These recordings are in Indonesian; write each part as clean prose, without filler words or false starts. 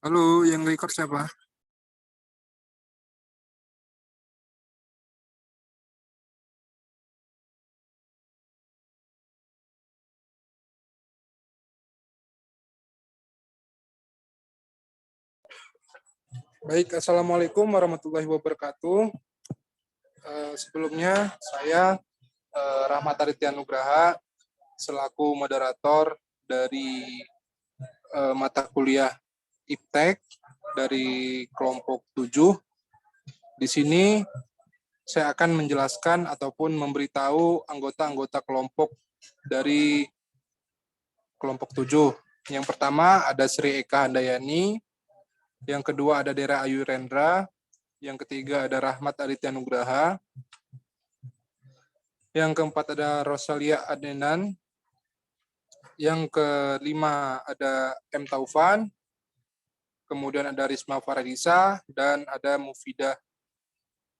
Halo, yang record siapa? Baik, Assalamualaikum warahmatullahi wabarakatuh. Sebelumnya, saya Rahmat Aritya Nugraha, selaku moderator dari mata kuliah IPTEK dari kelompok 7. Di sini, saya akan menjelaskan ataupun memberitahu anggota-anggota kelompok dari kelompok 7. Yang pertama ada Sri Eka Handayani, yang kedua ada Dera Ayu Rendra, yang ketiga ada Rahmat Aritya Nugraha, yang keempat ada Rosalia Adenan, yang kelima ada M. Taufan, kemudian ada Risma Faradisa, dan ada Mufidah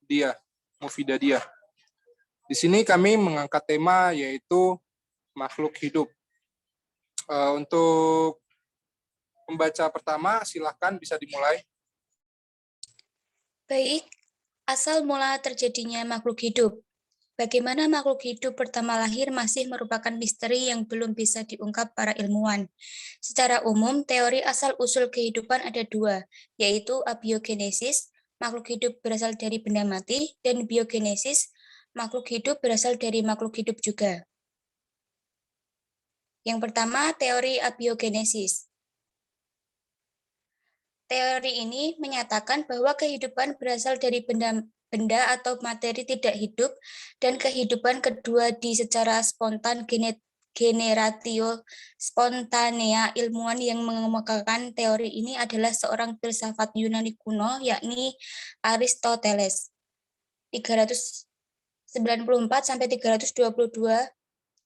Dia. Di sini kami mengangkat tema yaitu makhluk hidup. Untuk pembaca pertama, silahkan bisa dimulai. Baik, asal mula terjadinya makhluk hidup. Bagaimana makhluk hidup pertama lahir masih merupakan misteri yang belum bisa diungkap para ilmuwan. Secara umum, teori asal-usul kehidupan ada dua, yaitu abiogenesis, makhluk hidup berasal dari benda mati, dan biogenesis, makhluk hidup berasal dari makhluk hidup juga. Yang pertama, teori abiogenesis. Teori ini menyatakan bahwa kehidupan berasal dari benda atau materi tidak hidup, dan kehidupan kedua secara spontan generatio spontanea. Ilmuwan yang mengemukakan teori ini adalah seorang filsafat Yunani kuno, yakni Aristoteles. 394 sampai 322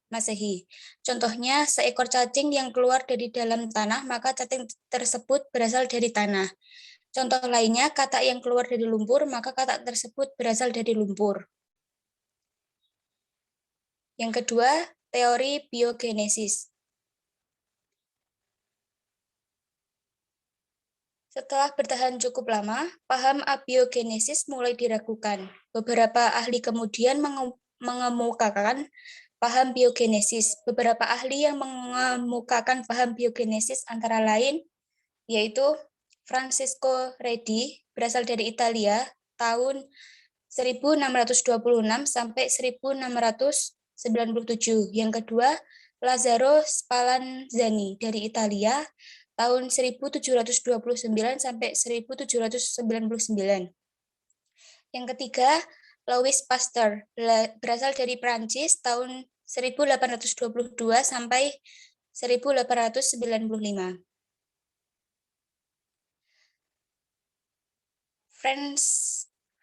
Masehi. Contohnya, seekor cacing yang keluar dari dalam tanah, maka cacing tersebut berasal dari tanah. Contoh lainnya, katak yang keluar dari lumpur, maka katak tersebut berasal dari lumpur. Yang kedua, teori biogenesis. Setelah bertahan cukup lama, paham abiogenesis mulai diragukan. Beberapa ahli kemudian mengemukakan paham biogenesis. Beberapa ahli yang mengemukakan paham biogenesis antara lain yaitu Francesco Redi, berasal dari Italia, tahun 1626 sampai 1697. Yang kedua, Lazzaro Spallanzani dari Italia, tahun 1729 sampai 1799. Yang ketiga, Louis Pasteur, berasal dari Prancis, tahun 1822 sampai 1895.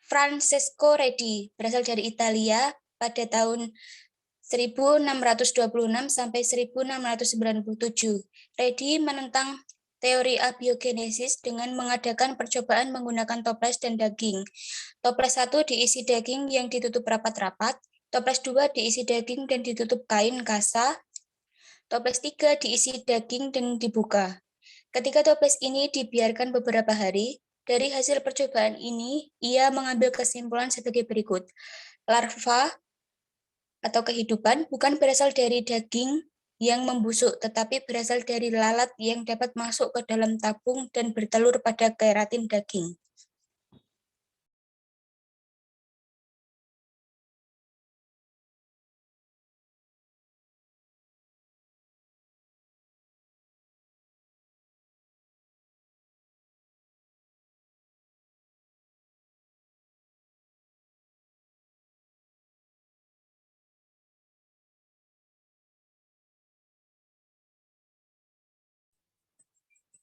Francesco Redi, berasal dari Italia, pada tahun 1626 sampai 1697. Redi menentang teori abiogenesis dengan mengadakan percobaan menggunakan toples dan daging. Toples 1 diisi daging yang ditutup rapat-rapat, toples 2 diisi daging dan ditutup kain kasa, toples 3 diisi daging dan dibuka. Ketika toples ini dibiarkan beberapa hari, dari hasil percobaan ini, ia mengambil kesimpulan sebagai berikut. Larva atau kehidupan bukan berasal dari daging yang membusuk, tetapi berasal dari lalat yang dapat masuk ke dalam tabung dan bertelur pada keratin daging.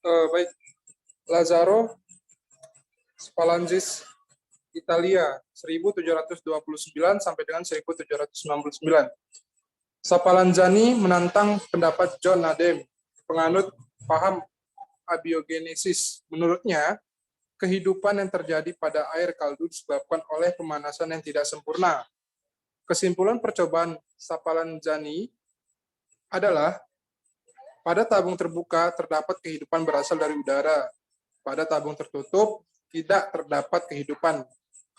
Baik, Lazzaro Spallanzani, Italia, 1729 sampai dengan 1799. Spallanzani menantang pendapat John Nadem, penganut paham abiogenesis. Menurutnya, kehidupan yang terjadi pada air kaldu disebabkan oleh pemanasan yang tidak sempurna. Kesimpulan percobaan Spallanzani adalah pada tabung terbuka terdapat kehidupan berasal dari udara. Pada tabung tertutup tidak terdapat kehidupan.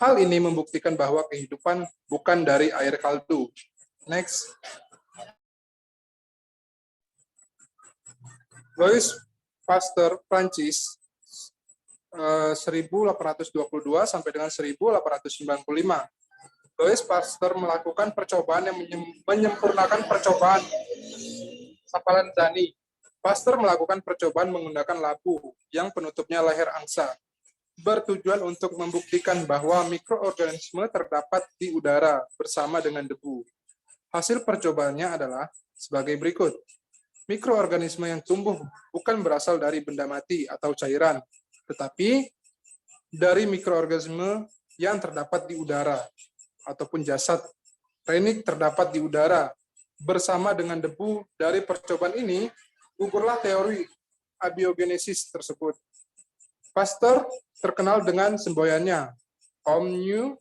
Hal ini membuktikan bahwa kehidupan bukan dari air kaldu. Next. Louis Pasteur, Prancis, 1822 sampai dengan 1895. Louis Pasteur melakukan percobaan yang menyempurnakan percobaan Sapalan Zani. Pasteur melakukan percobaan menggunakan labu yang penutupnya leher angsa, bertujuan untuk membuktikan bahwa mikroorganisme terdapat di udara bersama dengan debu. Hasil percobaannya adalah sebagai berikut. Mikroorganisme yang tumbuh bukan berasal dari benda mati atau cairan, tetapi dari mikroorganisme yang terdapat di udara ataupun jasad. Renik terdapat di udara bersama dengan debu. Dari percobaan ini gugurlah teori abiogenesis tersebut. Pasteur terkenal dengan semboyannya omnium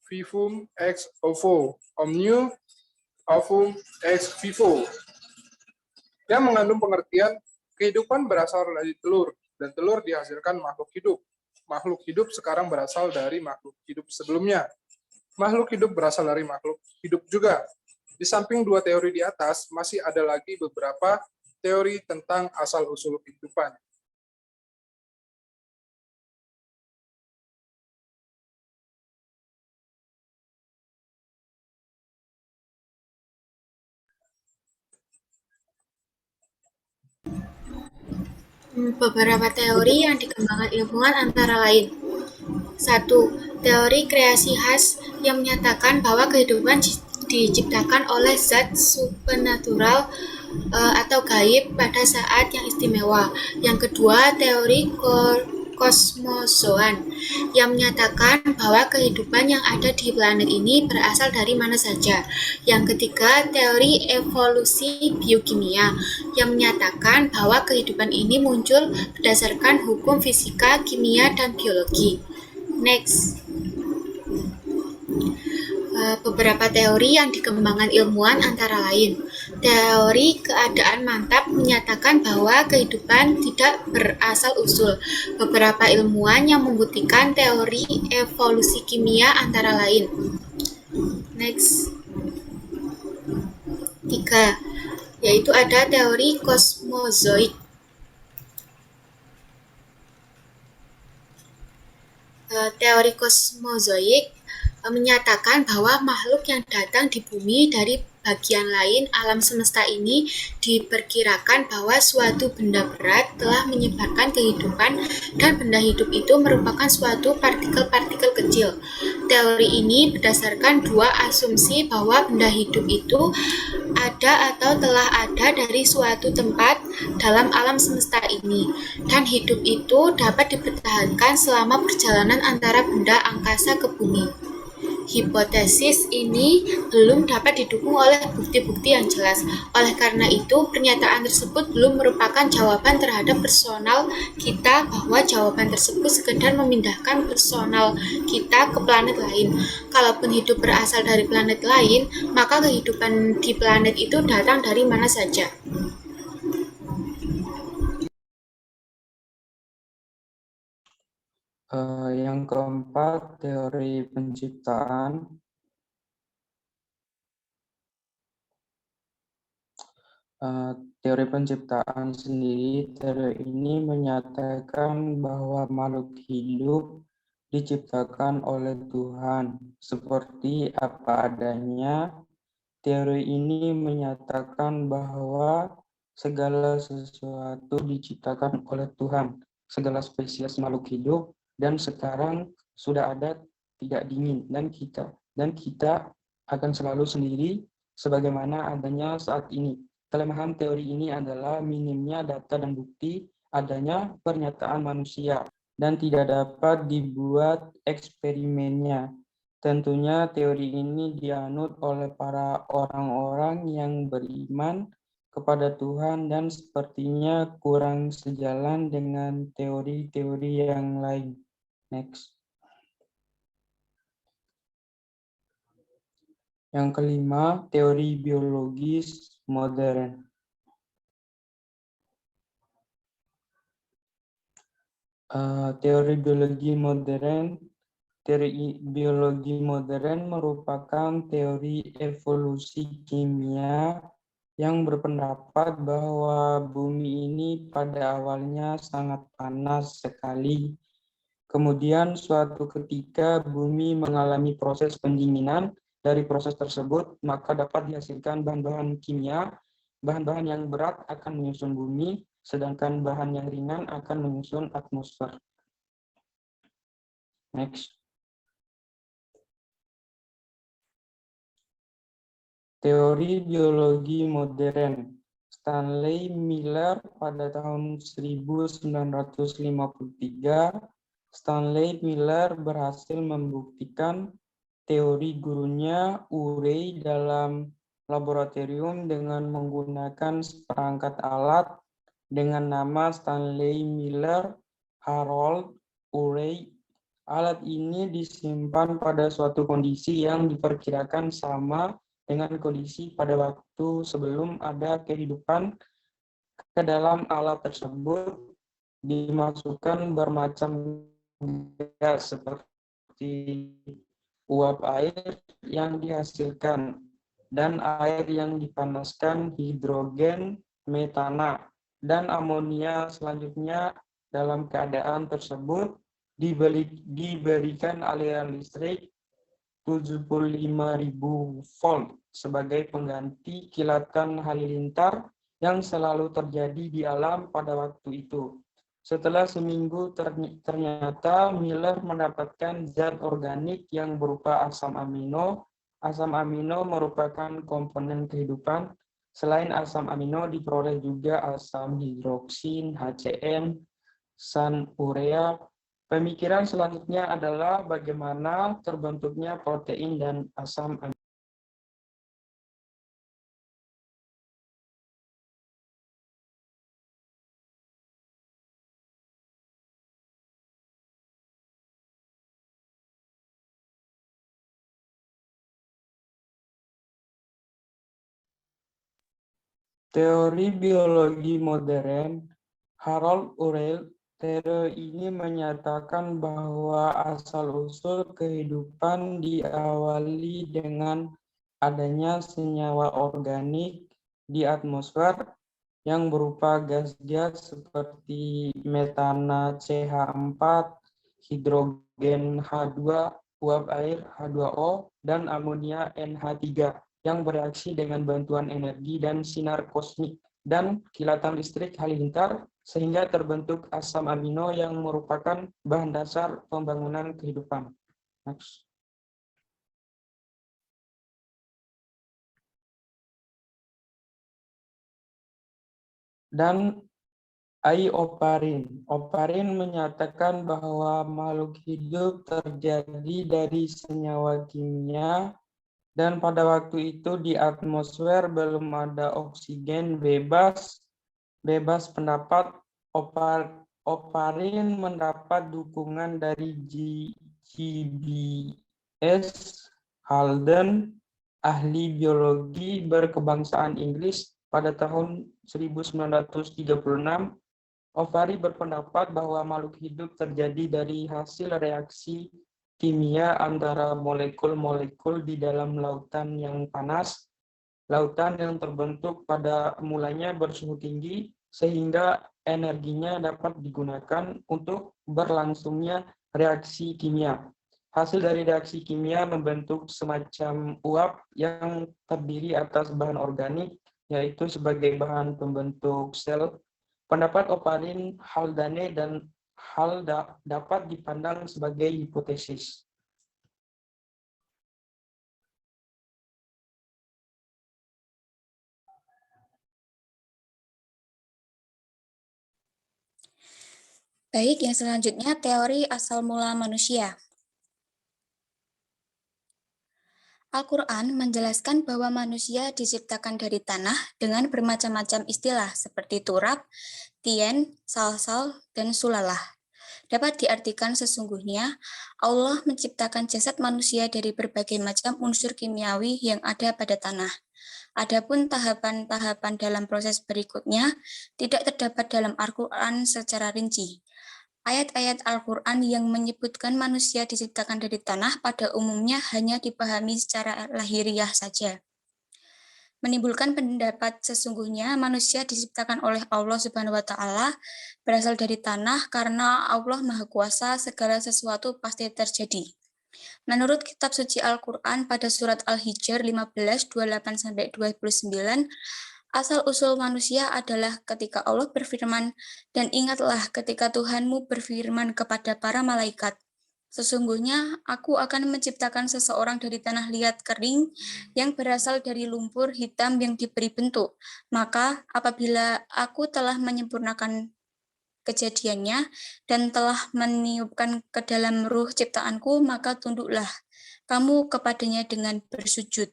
vivum ex ovo, omnium ovum ex vivo, yang mengandung pengertian kehidupan berasal dari telur, dan telur dihasilkan makhluk hidup. Makhluk hidup sekarang berasal dari makhluk hidup sebelumnya. Makhluk hidup berasal dari makhluk hidup juga. Di samping dua teori di atas, masih ada lagi beberapa teori tentang asal-usul kehidupan. Beberapa teori yang dikembangkan ilmuwan antara lain. 1. Teori kreasi khas yang menyatakan bahwa kehidupan diciptakan oleh zat supernatural atau gaib pada saat yang istimewa. Yang kedua, teori kosmozoan yang menyatakan bahwa kehidupan yang ada di planet ini berasal dari mana saja. Yang ketiga, teori evolusi biokimia yang menyatakan bahwa kehidupan ini muncul berdasarkan hukum fisika, kimia, dan biologi. Next. Beberapa teori yang dikembangkan ilmuwan antara lain. Teori keadaan mantap menyatakan bahwa kehidupan tidak berasal-usul. Beberapa ilmuwan yang membuktikan teori evolusi kimia antara lain. Next. 3. Yaitu ada teori kosmozoik. Teori kosmozoik menyatakan bahwa makhluk yang datang di bumi dari bagian lain alam semesta ini diperkirakan bahwa suatu benda berat telah menyebarkan kehidupan dan benda hidup itu merupakan suatu partikel-partikel kecil. Teori ini berdasarkan dua asumsi bahwa benda hidup itu ada atau telah ada dari suatu tempat dalam alam semesta ini, dan hidup itu dapat dipertahankan selama perjalanan antara benda angkasa ke bumi. Hipotesis ini belum dapat didukung oleh bukti-bukti yang jelas. Oleh karena itu, pernyataan tersebut belum merupakan jawaban terhadap personal kita bahwa jawaban tersebut sekedar memindahkan personal kita ke planet lain. Kalaupun hidup berasal dari planet lain, maka kehidupan di planet itu datang dari mana saja. Yang keempat, teori penciptaan. Teori penciptaan sendiri, teori ini menyatakan bahwa makhluk hidup diciptakan oleh Tuhan seperti apa adanya. Teori ini menyatakan bahwa segala sesuatu diciptakan oleh Tuhan, segala spesies makhluk hidup, dan sekarang sudah ada tidak dingin, dan kita akan selalu sendiri sebagaimana adanya saat ini. Kelemahan teori ini adalah minimnya data dan bukti adanya pernyataan manusia dan tidak dapat dibuat eksperimennya. Tentunya teori ini dianut oleh para orang-orang yang beriman kepada Tuhan dan sepertinya kurang sejalan dengan teori-teori yang lain. Next. Yang kelima, teori biologis modern. Teori biologi modern. Teori biologi modern merupakan teori evolusi kimia yang berpendapat bahwa bumi ini pada awalnya sangat panas sekali. Kemudian suatu ketika bumi mengalami proses pendinginan. Dari proses tersebut, maka dapat dihasilkan bahan-bahan kimia. Bahan-bahan yang berat akan menyusun bumi, sedangkan bahan yang ringan akan menyusun atmosfer. Next. Teori biologi modern. Stanley Miller pada tahun 1953, Stanley Miller berhasil membuktikan teori gurunya Urey dalam laboratorium dengan menggunakan seperangkat alat dengan nama Stanley Miller Harold Urey. Alat ini disimpan pada suatu kondisi yang diperkirakan sama dengan kondisi pada waktu sebelum ada kehidupan. Ke dalam alat tersebut dimasukkan bermacam gas seperti uap air yang dihasilkan dan air yang dipanaskan, hidrogen, metana, dan amonia. Selanjutnya dalam keadaan tersebut diberikan aliran listrik 75.000 volt sebagai pengganti kilatan halilintar yang selalu terjadi di alam pada waktu itu. Setelah seminggu ternyata Miller mendapatkan zat organik yang berupa asam amino. Asam amino merupakan komponen kehidupan. Selain asam amino diperoleh juga asam hidroksin, HCN, sunurea. Pemikiran selanjutnya adalah bagaimana terbentuknya protein dan asam amino. Teori biologi modern. Harold Urey. Teori ini menyatakan bahwa asal-usul kehidupan diawali dengan adanya senyawa organik di atmosfer yang berupa gas-gas seperti metana CH4, hidrogen H2, uap air H2O, dan amonia NH3 yang bereaksi dengan bantuan energi dan sinar kosmik dan kilatan listrik halilintar sehingga terbentuk asam amino yang merupakan bahan dasar pembangunan kehidupan. Next. Dan Oparin. Oparin menyatakan bahwa makhluk hidup terjadi dari senyawa kimia dan pada waktu itu di atmosfer belum ada oksigen bebas pendapat. Oparin mendapat dukungan dari G.B.S. Halden, ahli biologi berkebangsaan Inggris pada tahun 1936. Oparin berpendapat bahwa makhluk hidup terjadi dari hasil reaksi kimia antara molekul-molekul di dalam lautan yang panas. Lautan yang terbentuk pada mulanya bersuhu tinggi sehingga energinya dapat digunakan untuk berlangsungnya reaksi kimia. Hasil dari reaksi kimia membentuk semacam uap yang terdiri atas bahan organik, yaitu sebagai bahan pembentuk sel. Pendapat Oparin, Haldane, dan Hall dapat dipandang sebagai hipotesis. Baik, yang selanjutnya teori asal mula manusia. Al-Quran menjelaskan bahwa manusia diciptakan dari tanah dengan bermacam-macam istilah seperti turab, tien, salsal, dan sulalah. Dapat diartikan sesungguhnya Allah menciptakan jasad manusia dari berbagai macam unsur kimiawi yang ada pada tanah. Adapun tahapan-tahapan dalam proses berikutnya tidak terdapat dalam Al-Quran secara rinci. Ayat-ayat Al-Quran yang menyebutkan manusia diciptakan dari tanah pada umumnya hanya dipahami secara lahiriah saja. Menimbulkan pendapat sesungguhnya manusia diciptakan oleh Allah Subhanahu wa taala berasal dari tanah karena Allah Maha Kuasa, segala sesuatu pasti terjadi. Menurut kitab suci Al-Qur'an pada surat Al-Hijr 15:28-29, asal-usul manusia adalah ketika Allah berfirman, "Dan ingatlah ketika Tuhanmu berfirman kepada para malaikat, sesungguhnya aku akan menciptakan seseorang dari tanah liat kering yang berasal dari lumpur hitam yang diberi bentuk. Maka apabila aku telah menyempurnakan kejadiannya dan telah meniupkan ke dalam ruh ciptaanku, maka tunduklah kamu kepadanya dengan bersujud."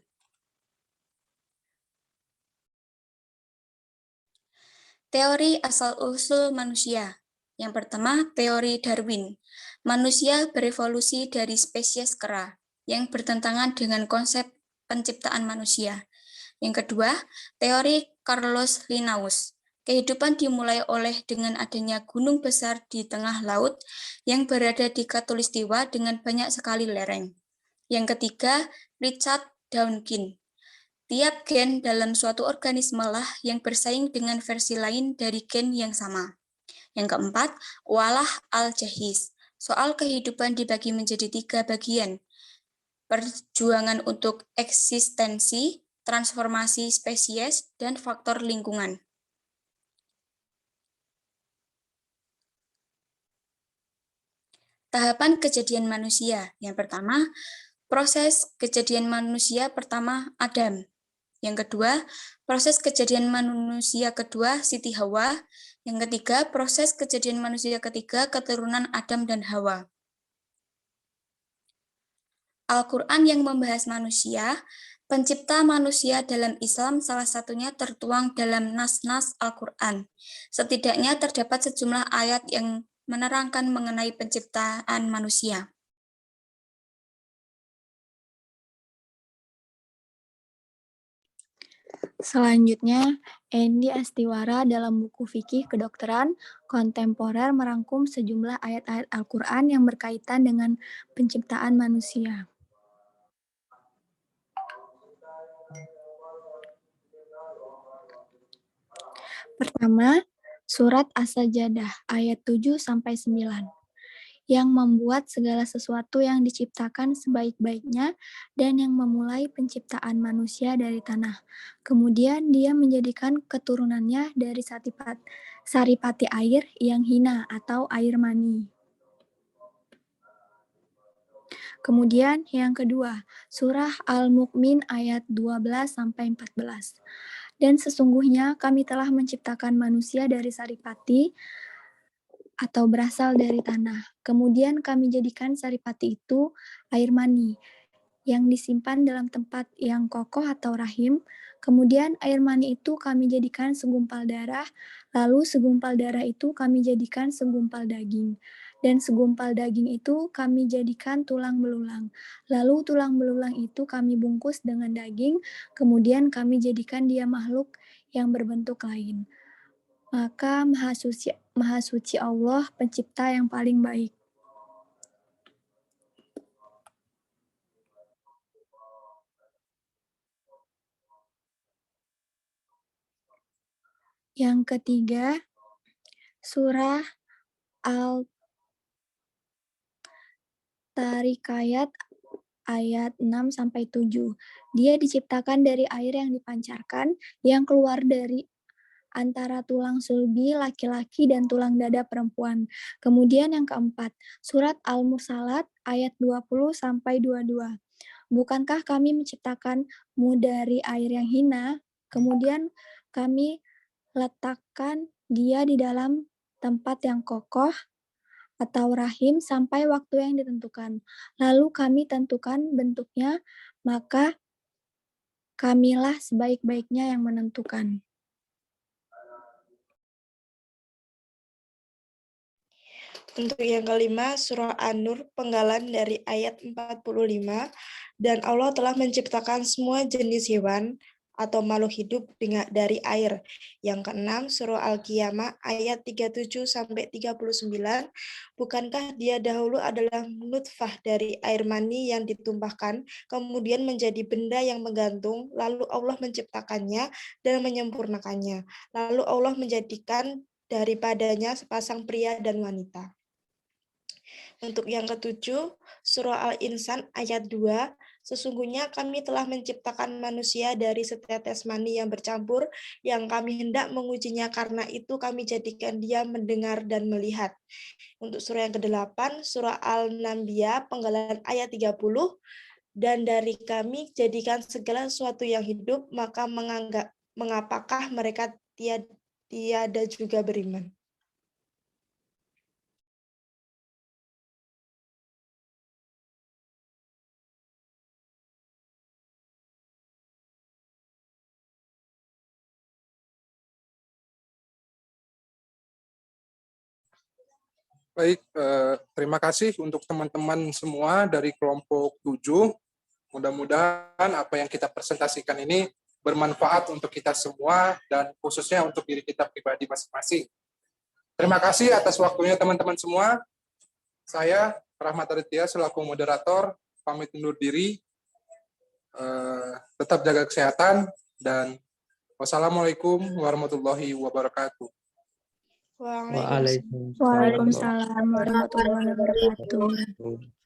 Teori asal-usul manusia. Yang pertama, teori Darwin. Manusia berevolusi dari spesies kera, yang bertentangan dengan konsep penciptaan manusia. Yang kedua, teori Carlos Linnaeus. Kehidupan dimulai dengan adanya gunung besar di tengah laut yang berada di khatulistiwa dengan banyak sekali lereng. Yang ketiga, Richard Dawkins. Tiap gen dalam suatu organisme lah yang bersaing dengan versi lain dari gen yang sama. Yang keempat, Walah al-Jahiz. Soal kehidupan dibagi menjadi 3 bagian. Perjuangan untuk eksistensi, transformasi spesies, dan faktor lingkungan. Tahapan kejadian manusia. Yang pertama, proses kejadian manusia pertama Adam. Yang kedua, proses kejadian manusia kedua Siti Hawa. Yang ketiga, proses kejadian manusia ketiga keturunan Adam dan Hawa. Al-Quran yang membahas manusia, pencipta manusia dalam Islam salah satunya tertuang dalam nas-nas Al-Quran. Setidaknya terdapat sejumlah ayat yang menerangkan mengenai penciptaan manusia. Selanjutnya, Endi Astiwara dalam buku Fikih Kedokteran Kontemporer merangkum sejumlah ayat-ayat Al-Quran yang berkaitan dengan penciptaan manusia. Pertama, surat As-Sajdah ayat 7-9. Yang membuat segala sesuatu yang diciptakan sebaik-baiknya dan yang memulai penciptaan manusia dari tanah. Kemudian dia menjadikan keturunannya dari saripati air yang hina atau air mani. Kemudian yang kedua, surah Al-Mu'min ayat 12-14. Dan sesungguhnya kami telah menciptakan manusia dari saripati atau berasal dari tanah. Kemudian kami jadikan saripati itu air mani yang disimpan dalam tempat yang kokoh atau rahim. Kemudian air mani itu kami jadikan segumpal darah, lalu segumpal darah itu kami jadikan segumpal daging. Dan segumpal daging itu kami jadikan tulang belulang. Lalu tulang belulang itu kami bungkus dengan daging, kemudian kami jadikan dia makhluk yang berbentuk lain. Maka Maha Suci Allah, pencipta yang paling baik. Yang ketiga, surah Al-Tarikayat ayat 6-7. Dia diciptakan dari air yang dipancarkan, yang keluar dari antara tulang sulbi laki-laki dan tulang dada perempuan. Kemudian yang keempat, surat Al-Mursalat ayat 20-22. Bukankah kami menciptakanmu dari air yang hina, kemudian kami letakkan dia di dalam tempat yang kokoh atau rahim sampai waktu yang ditentukan. Lalu kami tentukan bentuknya, maka kamilah sebaik-baiknya yang menentukan. Untuk yang kelima, surah An-Nur penggalan dari ayat 45, dan Allah telah menciptakan semua jenis hewan, atau makhluk hidup dari air. Yang keenam, surah Al-Qiyamah ayat 37-39, bukankah dia dahulu adalah nutfah dari air mani yang ditumpahkan, kemudian menjadi benda yang menggantung, lalu Allah menciptakannya dan menyempurnakannya. Lalu Allah menjadikan daripadanya sepasang pria dan wanita. Untuk yang ketujuh, surah Al-Insan ayat 2, sesungguhnya kami telah menciptakan manusia dari setetes mani yang bercampur, yang kami hendak mengujinya, karena itu kami jadikan dia mendengar dan melihat. Untuk surah yang ke-8, surah Al-Anbiya, penggalan ayat 30, dan dari kami jadikan segala sesuatu yang hidup, maka mengapakah mereka tiada juga beriman. Baik, terima kasih untuk teman-teman semua dari kelompok 7. Mudah-mudahan apa yang kita presentasikan ini bermanfaat untuk kita semua dan khususnya untuk diri kita pribadi masing-masing. Terima kasih atas waktunya teman-teman semua. Saya, Rahmat Aditya, selaku moderator, pamit undur diri. Tetap jaga kesehatan dan wassalamualaikum warahmatullahi wabarakatuh. Waalaikumsalam Waalaikumsalam warahmatullahi wabarakatuh. warahmatullahi wabarakatuh.